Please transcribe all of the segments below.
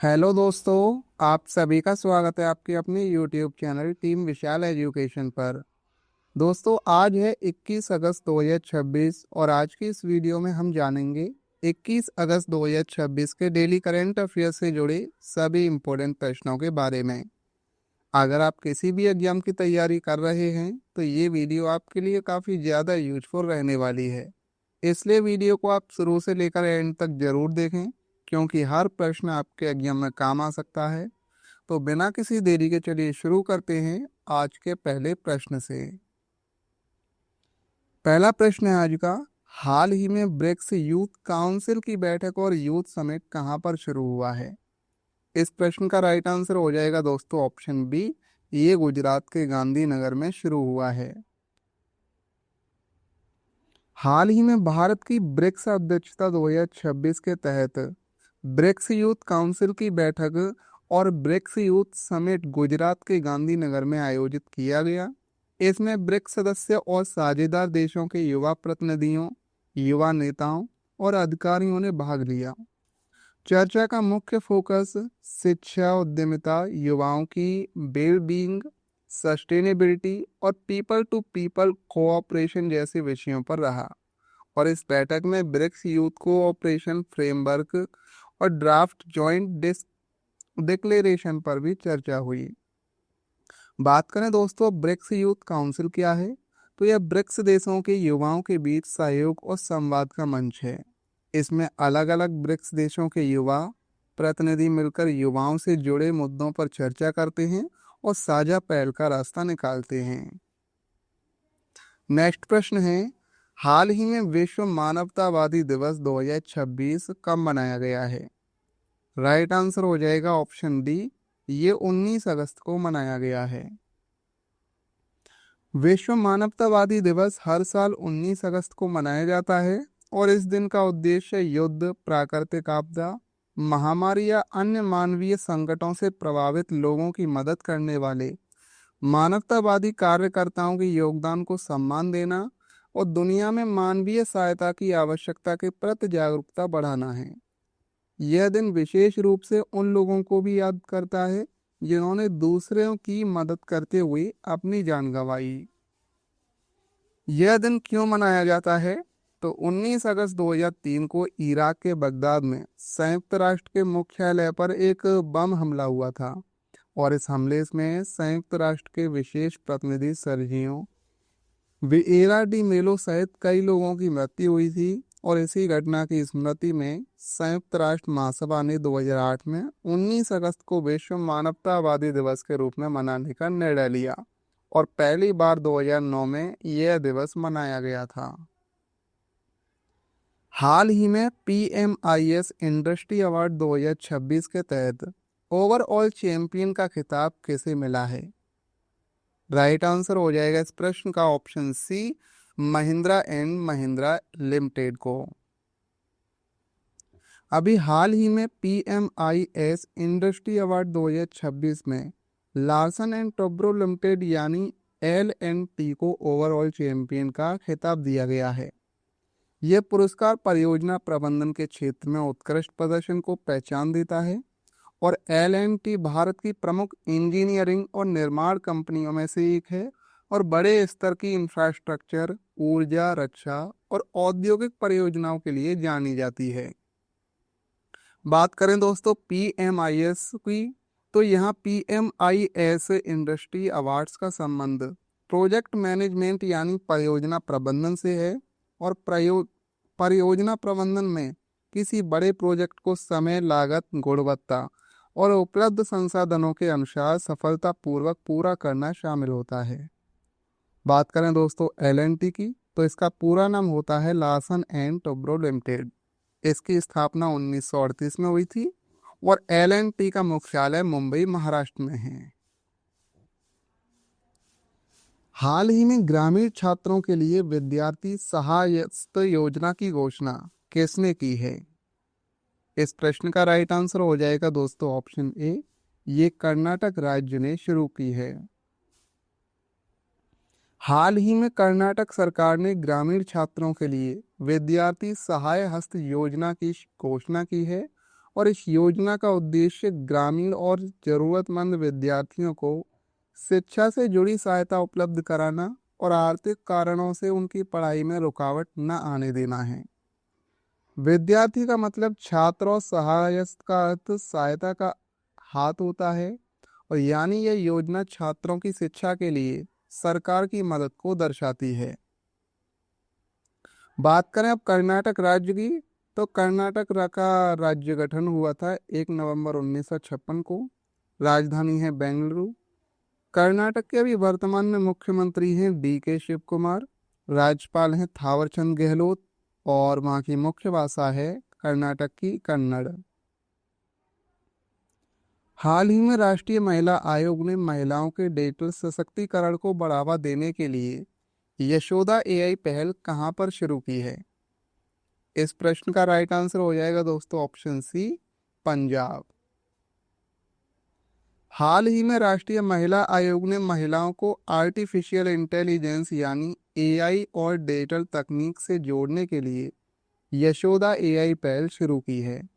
Hello दोस्तों, आप सभी का स्वागत है आपके अपने YouTube चैनल टीम विशाल एजुकेशन पर। दोस्तों, आज है 21 अगस्त 2026 और आज की इस वीडियो में हम जानेंगे 21 अगस्त 2026 के डेली करंट अफेयर से जुड़े सभी इम्पोर्टेंट प्रश्नों के बारे में। अगर आप किसी भी एग्जाम की तैयारी कर रहे हैं तो ये वीडियो आपके लिए काफ़ी ज़्यादा यूजफुल रहने वाली है, इसलिए वीडियो को आप शुरू से लेकर एंड तक जरूर देखें, क्योंकि हर प्रश्न आपके एग्जाम में काम आ सकता है। तो बिना किसी देरी के चलिए शुरू करते हैं आज के पहले प्रश्न से। पहला प्रश्न है आज का, हाल ही में ब्रिक्स यूथ काउंसिल की बैठक और यूथ समिट कहां पर शुरू हुआ है? इस प्रश्न का राइट आंसर हो जाएगा दोस्तों ऑप्शन बी, ये गुजरात के गांधीनगर में शुरू हुआ है। हाल ही में भारत की ब्रिक्स अध्यक्षता 2026 के तहत ब्रिक्स यूथ काउंसिल की बैठक और ब्रिक्स यूथ समिट गुजरात के गांधीनगर में आयोजित किया गया। इसमें ब्रिक्स सदस्य और साझेदार देशों के युवा प्रतिनिधियों, युवा नेताओं और अधिकारियों ने भाग लिया। चर्चा का मुख्य फोकस शिक्षा, उद्यमिता, युवाओं की वेलबींग, सस्टेनेबिलिटी और पीपल टू पीपल कोऑपरेशन जैसे विषयों पर रहा। और इस बैठक में ब्रिक्स यूथ कोऑपरेशन फ्रेमवर्क और ड्राफ्ट जॉइंट डिक्लेरेशन पर भी चर्चा हुई। बात करें दोस्तों ब्रिक्स यूथ काउंसिल क्या है, तो यह ब्रिक्स देशों के युवाओं के बीच सहयोग और संवाद का मंच है। इसमें अलग अलग ब्रिक्स देशों के युवा प्रतिनिधि मिलकर युवाओं से जुड़े मुद्दों पर चर्चा करते हैं और साझा पहल का रास्ता निकालते हैं। नेक्स्ट प्रश्न है, हाल ही में विश्व मानवतावादी दिवस 2026 कब मनाया गया है? राइट आंसर हो जाएगा ऑप्शन डी, ये 19 अगस्त को मनाया गया है। विश्व मानवतावादी दिवस हर साल 19 अगस्त को मनाया जाता है और इस दिन का उद्देश्य युद्ध, प्राकृतिक आपदा, महामारी या अन्य मानवीय संकटों से प्रभावित लोगों की मदद करने वाले मानवतावादी कार्यकर्ताओं के योगदान को सम्मान देना और दुनिया में मानवीय सहायता की आवश्यकता के प्रति जागरूकता बढ़ाना है। यह दिन विशेष रूप से उन लोगों को भी याद करता है जिन्होंने दूसरों की मदद करते हुए अपनी जान गंवाई। यह दिन क्यों मनाया जाता है? तो 19 अगस्त 2003 को इराक के बगदाद में संयुक्त राष्ट्र के मुख्यालय पर एक बम हमला हुआ था और इस हमले में संयुक्त राष्ट्र के विशेष प्रतिनिधि सर्जियो विएरा डी मेलो सहित कई लोगों की मृत्यु हुई थी। और इसी घटना की स्मृति में संयुक्त राष्ट्र महासभा ने 2008 में 19 अगस्त को विश्व मानवतावादी दिवस के रूप में मनाने का निर्णय लिया और पहली बार 2009 में यह दिवस मनाया गया था। हाल ही में PMIS इंडस्ट्री अवार्ड 2026 के तहत ओवरऑल चैंपियन का खिताब किसे मिला है? राइट आंसर हो जाएगा इस प्रश्न का option C, Mahindra and Mahindra limited को। अभी हाल ही में PMIS इंडस्ट्री अवार्ड 2026 में लार्सन एंड टोब्रो लिमिटेड यानी LNT को ओवरऑल चैंपियन का खिताब दिया गया है। यह पुरस्कार परियोजना प्रबंधन के क्षेत्र में उत्कृष्ट प्रदर्शन को पहचान देता है और LNT भारत की प्रमुख इंजीनियरिंग और निर्माण कंपनियों में से एक है और बड़े स्तर की इंफ्रास्ट्रक्चर, ऊर्जा, रक्षा और औद्योगिक परियोजनाओं के लिए जानी जाती है। बात करें दोस्तों PMIS की, तो यहाँ PMIS इंडस्ट्री अवार्ड्स का संबंध प्रोजेक्ट मैनेजमेंट यानी परियोजना प्रबंधन से है और परियोजना प्रबंधन में किसी बड़े प्रोजेक्ट को समय, लागत, गुणवत्ता और उपलब्ध संसाधनों के अनुसार सफलतापूर्वक पूरा करना शामिल होता है। बात करें दोस्तों LNT की, तो इसका पूरा नाम होता है लार्सन एंड टोब्रो लिमिटेड। इसकी स्थापना 1938 में हुई थी और LNT का मुख्यालय मुंबई, महाराष्ट्र में है। हाल ही में ग्रामीण छात्रों के लिए विद्यार्थी सहायता योजना की घोषणा किसने की है? इस प्रश्न का राइट आंसर हो जाएगा दोस्तों ऑप्शन ए, ये कर्नाटक राज्य ने शुरू की है। हाल ही में कर्नाटक सरकार ने ग्रामीण छात्रों के लिए विद्यार्थी सहाय हस्त योजना की घोषणा की है और इस योजना का उद्देश्य ग्रामीण और जरूरतमंद विद्यार्थियों को शिक्षा से जुड़ी सहायता उपलब्ध कराना और आर्थिक कारणों से उनकी पढ़ाई में रुकावट न आने देना है। विद्यार्थी का मतलब छात्र और सहायक का अर्थ सहायता का हाथ होता है, और यानी यह योजना छात्रों की शिक्षा के लिए सरकार की मदद को दर्शाती है। बात करें अब कर्नाटक राज्य की, तो कर्नाटक का राज्य गठन हुआ था 1 नवंबर 1956 को। राजधानी है बेंगलुरु। कर्नाटक के अभी वर्तमान में मुख्यमंत्री हैं DK शिव कुमार। राज्यपाल हैं थावरचंद गहलोत, और वहाँ की मुख्य भाषा है कर्नाटक की कन्नड़। हाल ही में राष्ट्रीय महिला आयोग ने महिलाओं के डिजिटल सशक्तिकरण को बढ़ावा देने के लिए यशोदा AI पहल कहाँ पर शुरू की है? इस प्रश्न का राइट आंसर हो जाएगा दोस्तों ऑप्शन सी, पंजाब। हाल ही में राष्ट्रीय महिला आयोग ने महिलाओं को आर्टिफिशियल इंटेलिजेंस यानी AI और डिजिटल तकनीक से जोड़ने के लिए यशोदा AI पहल शुरू की है,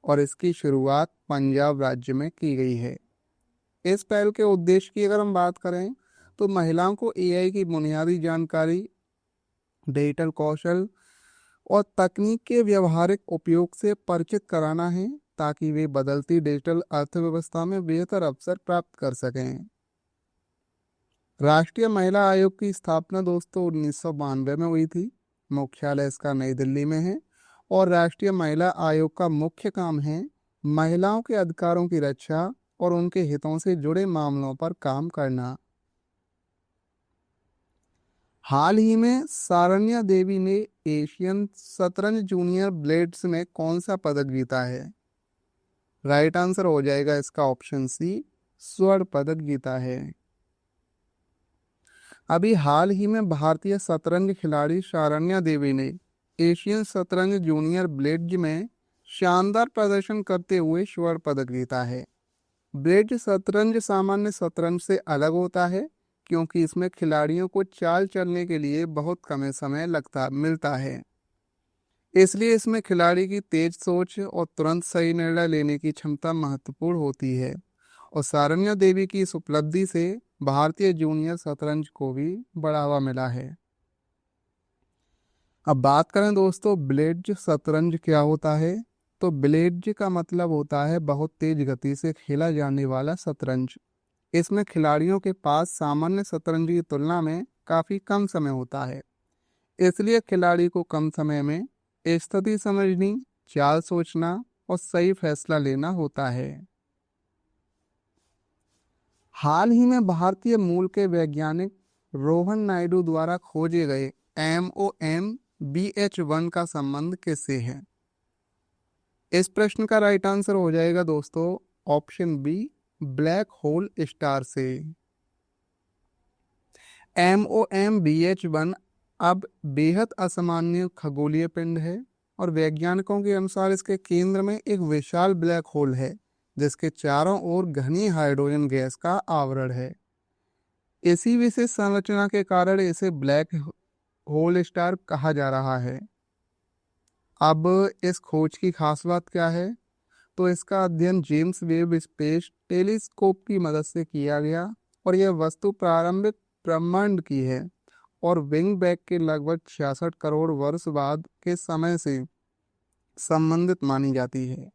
और इसकी शुरुआत पंजाब राज्य में की गई है। इस पहल के उद्देश्य की अगर हम बात करें तो महिलाओं को AI की बुनियादी जानकारी, डिजिटल कौशल और तकनीक के व्यवहारिक उपयोग से परिचित कराना है, ताकि वे बदलती डिजिटल अर्थव्यवस्था में बेहतर अवसर प्राप्त कर सकें। राष्ट्रीय महिला आयोग की स्थापना दोस्तों 1992 में हुई थी। मुख्यालय इसका नई दिल्ली में है, और राष्ट्रीय महिला आयोग का मुख्य काम है महिलाओं के अधिकारों की रक्षा और उनके हितों से जुड़े मामलों पर काम करना। हाल ही में सारण्या देवी ने एशियन शतरंज जूनियर ब्लेड्स में कौन सा पदक जीता है? राइट आंसर हो जाएगा इसका ऑप्शन सी, स्वर्ण पदक जीता है। अभी हाल ही में भारतीय शतरंज खिलाड़ी सारण्या देवी ने एशियन शतरंज जूनियर ब्लेड्स में शानदार प्रदर्शन करते हुए स्वर्ण पदक जीता है। ब्लेड शतरंज सामान्य शतरंज से अलग होता है, क्योंकि इसमें खिलाड़ियों को चाल चलने के लिए बहुत कम समय मिलता है। इसलिए इसमें खिलाड़ी की तेज सोच और तुरंत सही निर्णय लेने की क्षमता महत्वपूर्ण होती है, और सारण्या देवी की इस उपलब्धि से भारतीय जूनियर शतरंज को भी बढ़ावा मिला है। अब बात करें दोस्तों ब्लेड्ज शतरंज क्या होता है, तो ब्लेड्ज का मतलब होता है बहुत तेज गति से खेला जाने वाला शतरंज। इसमें खिलाड़ियों के पास सामान्य शतरंज की तुलना में काफी कम समय होता है, इसलिए खिलाड़ी को कम समय में स्थिति समझनी, चाल सोचना और सही फैसला लेना होता है। हाल ही में भारतीय मूल के वैज्ञानिक रोहन नायडू द्वारा खोजे गए MOM-BH1 का संबंध किससे है? इस प्रश्न का राइट आंसर हो जाएगा दोस्तों option B, black hole star से। MOM-BH1 अब बेहद असामान्य खगोलीय पिंड है, और वैज्ञानिकों के अनुसार इसके केंद्र में एक विशाल ब्लैक होल है, जिसके चारों ओर घनी हाइड्रोजन गैस का आवरण है। इसी विशेष संरचना के कारण इसे ब्लैक होल स्टार कहा जा रहा है। अब इस खोज की खास बात क्या है, तो इसका अध्ययन जेम्स वेब स्पेस टेलीस्कोप की मदद से किया गया, और यह वस्तु प्रारंभिक ब्रह्मांड की है और बिग बैंग के लगभग 66 करोड़ वर्ष बाद के समय से संबंधित मानी जाती है।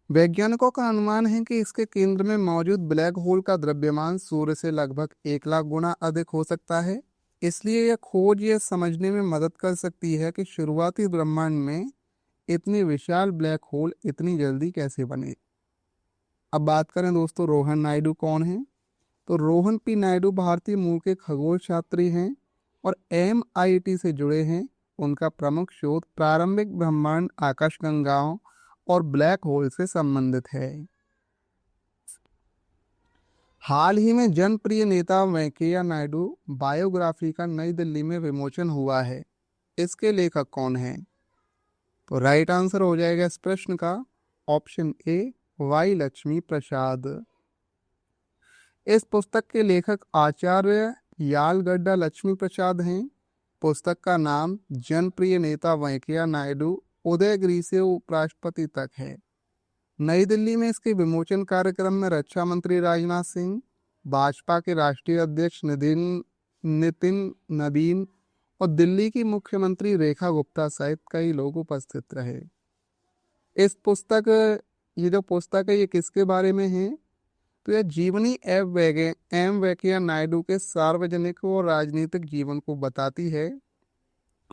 वैज्ञानिकों का अनुमान है कि इसके केंद्र में मौजूद ब्लैक होल का द्रव्यमान सूर्य से लगभग 1 लाख गुना अधिक हो सकता है। इसलिए यह खोज यह समझने में मदद कर सकती है कि शुरुआती ब्रह्मांड में इतनी विशाल ब्लैक होल इतनी जल्दी कैसे बने। अब बात करें दोस्तों रोहन नायडू कौन है, तो रोहन पी नायडू भारतीय मूल के खगोल शास्त्री हैं और MIT से जुड़े हैं। उनका प्रमुख शोध प्रारंभिक ब्रह्मांड, आकाशगंगाओं और ब्लैक होल से संबंधित है। हाल ही में जनप्रिय नेता वेंकैया नायडू बायोग्राफी का नई दिल्ली में विमोचन हुआ है। इसके लेखक कौन हैं? तो राइट आंसर हो जाएगा इस प्रश्न का ऑप्शन ए, वाई लक्ष्मी प्रसाद। इस पुस्तक के लेखक आचार्य यालगड्डा लक्ष्मी प्रसाद हैं। पुस्तक का नाम जनप्रिय नेता वेंकैया नायडू उदयगिरि से उपराष्ट्रपति तक है। नई दिल्ली में इसके विमोचन कार्यक्रम में रक्षा मंत्री राजनाथ सिंह, भाजपा के राष्ट्रीय अध्यक्ष नितिन नबीन और दिल्ली की मुख्यमंत्री रेखा गुप्ता सहित कई लोग उपस्थित रहे। इस पुस्तक ये जो पुस्तक है ये किसके बारे में है? तो यह जीवनी एम वेंकैया नायडू के सार्वजनिक और राजनीतिक जीवन को बताती है।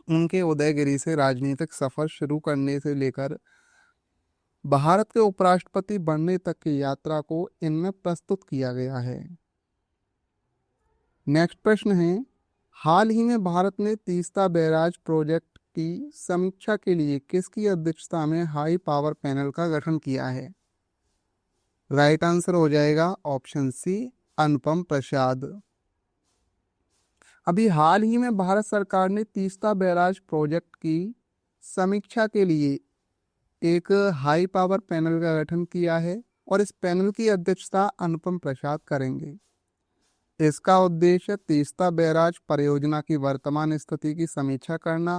उनके उदयगिरी से राजनीतिक सफर शुरू करने से लेकर भारत के उपराष्ट्रपति बनने तक की यात्रा को इनमें प्रस्तुत किया गया है। नेक्स्ट प्रश्न है, हाल ही में भारत ने तीस्ता बैराज प्रोजेक्ट की समीक्षा के लिए किसकी अध्यक्षता में हाई पावर पैनल का गठन किया है? राइट आंसर हो जाएगा ऑप्शन सी, अनुपम प्रसाद। अभी हाल ही में भारत सरकार ने तीस्ता बैराज प्रोजेक्ट की समीक्षा के लिए एक हाई पावर पैनल का गठन किया है और इस पैनल की अध्यक्षता अनुपम प्रसाद करेंगे। इसका उद्देश्य तीस्ता बैराज परियोजना की वर्तमान स्थिति की समीक्षा करना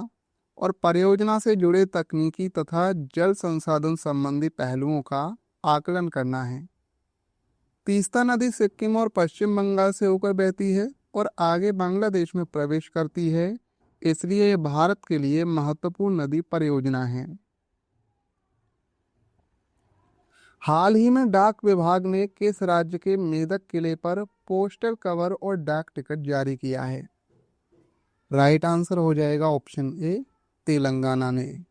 और परियोजना से जुड़े तकनीकी तथा जल संसाधन संबंधी पहलुओं का आकलन करना है। तीस्ता नदी सिक्किम और पश्चिम बंगाल से होकर बहती है और आगे बांग्लादेश में प्रवेश करती है, इसलिए यह भारत के लिए महत्वपूर्ण नदी परियोजना है। हाल ही में डाक विभाग ने किस राज्य के मेदक किले पर पोस्टल कवर और डाक टिकट जारी किया है? राइट आंसर हो जाएगा ऑप्शन ए, तेलंगाना ने।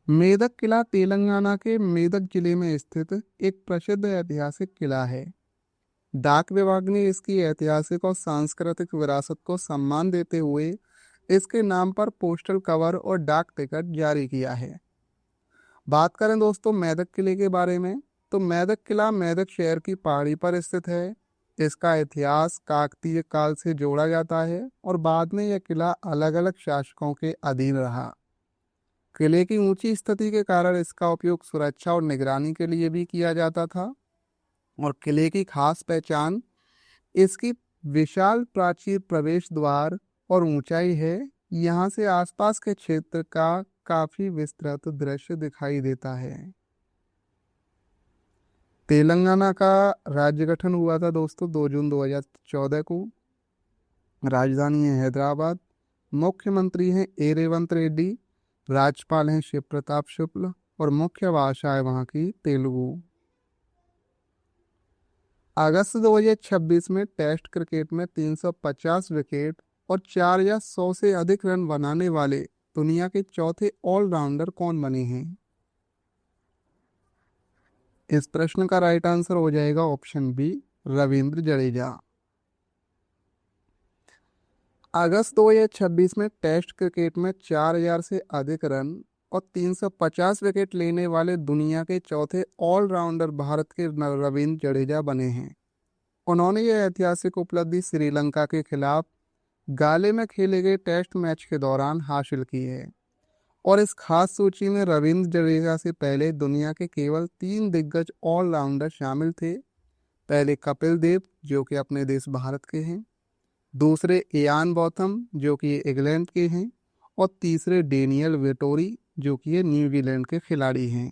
मेदक किला तेलंगाना के मेदक जिले में स्थित एक प्रसिद्ध ऐतिहासिक किला है। डाक विभाग ने इसकी ऐतिहासिक और सांस्कृतिक विरासत को सम्मान देते हुए इसके नाम पर पोस्टल कवर और डाक टिकट जारी किया है। बात करें दोस्तों मेदक किले के बारे में, तो मेदक किला मेदक शहर की पहाड़ी पर स्थित है। इसका इतिहास काकतीय काल से जोड़ा जाता है और बाद में यह किला अलग अलग शासकों के अधीन रहा। किले की ऊंची स्थिति के कारण इसका उपयोग सुरक्षा और निगरानी के लिए भी किया जाता था और किले की खास पहचान इसकी विशाल प्राचीर प्रवेश द्वार और ऊंचाई है। यहाँ से आसपास के क्षेत्र का काफी विस्तृत दृश्य दिखाई देता है। तेलंगाना का राज्य गठन हुआ था दोस्तों 2 जून 2014 को। राजधानी है हैदराबाद। मुख्यमंत्री हैं ए रेवंत रेड्डी, राज्यपाल हैं शिव प्रताप शुक्ल और मुख्य भाषा है वहाँ की तेलुगु। अगस्त 2026 में टेस्ट क्रिकेट में 350 विकेट और 4 या 100 से अधिक रन बनाने वाले दुनिया के चौथे ऑलराउंडर कौन बने हैं? इस प्रश्न का राइट आंसर हो जाएगा ऑप्शन बी, रविंद्र जडेजा। अगस्त 2026 में टेस्ट क्रिकेट में 4000 से अधिक रन और 350 विकेट लेने वाले दुनिया के चौथे ऑलराउंडर भारत के रविंद्र जडेजा बने हैं। उन्होंने यह ऐतिहासिक उपलब्धि श्रीलंका के खिलाफ गाले में खेले गए टेस्ट मैच के दौरान हासिल की है और इस खास सूची में रविंद्र जडेजा से पहले दुनिया के केवल 3 दिग्गज ऑलराउंडर शामिल थे। पहले कपिल देव जो कि अपने देश भारत के हैं, दूसरे इयान बॉथम जो कि इंग्लैंड के हैं और तीसरे डेनियल वेटोरी जो कि न्यूजीलैंड के खिलाड़ी हैं।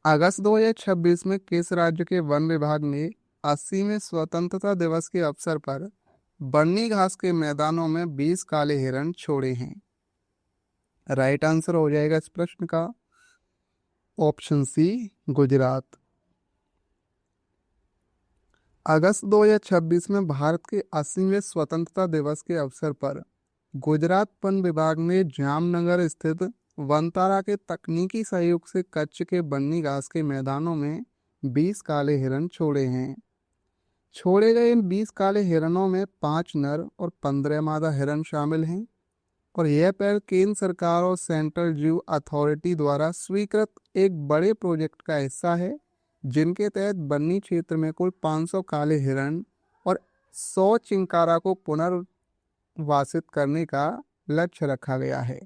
अगस्त 2026 में किस राज्य के वन विभाग ने 80वें स्वतंत्रता दिवस के अवसर पर बन्नी घास के मैदानों में 20 काले हिरण छोड़े हैं? राइट आंसर हो जाएगा इस प्रश्न का ऑप्शन सी, गुजरात। अगस्त 2026 में भारत के 80वें स्वतंत्रता दिवस के अवसर पर गुजरात वन विभाग ने जामनगर स्थित वनतारा के तकनीकी सहयोग से कच्छ के बन्नी घास के मैदानों में 20 काले हिरण छोड़े हैं। छोड़े गए इन 20 काले हिरणों में 5 नर और 15 मादा हिरण शामिल हैं और यह पहल केंद्र सरकार और सेंट्रल जू अथॉरिटी द्वारा स्वीकृत एक बड़े प्रोजेक्ट का हिस्सा है, जिनके तहत बन्नी क्षेत्र में कुल 500 काले हिरण और 100 चिंकारा को पुनर्वासित करने का लक्ष्य रखा गया है।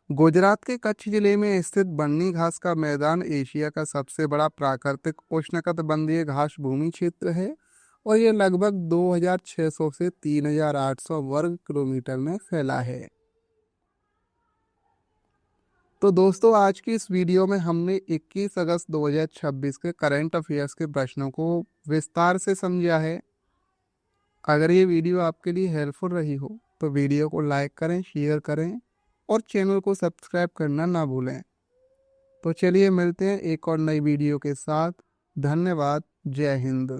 गुजरात के कच्छ जिले में स्थित बन्नी घास का मैदान एशिया का सबसे बड़ा प्राकृतिक उष्णकटिबंधीय घास भूमि क्षेत्र है और यह लगभग 2600 से 3800 वर्ग किलोमीटर में फैला है। तो दोस्तों आज की इस वीडियो में हमने 21 अगस्त 2026 के करंट अफेयर्स के प्रश्नों को विस्तार से समझा है। अगर ये वीडियो आपके लिए हेल्पफुल रही हो तो वीडियो को लाइक करें, शेयर करें और चैनल को सब्सक्राइब करना ना भूलें। तो चलिए मिलते हैं एक और नई वीडियो के साथ। धन्यवाद। जय हिंद।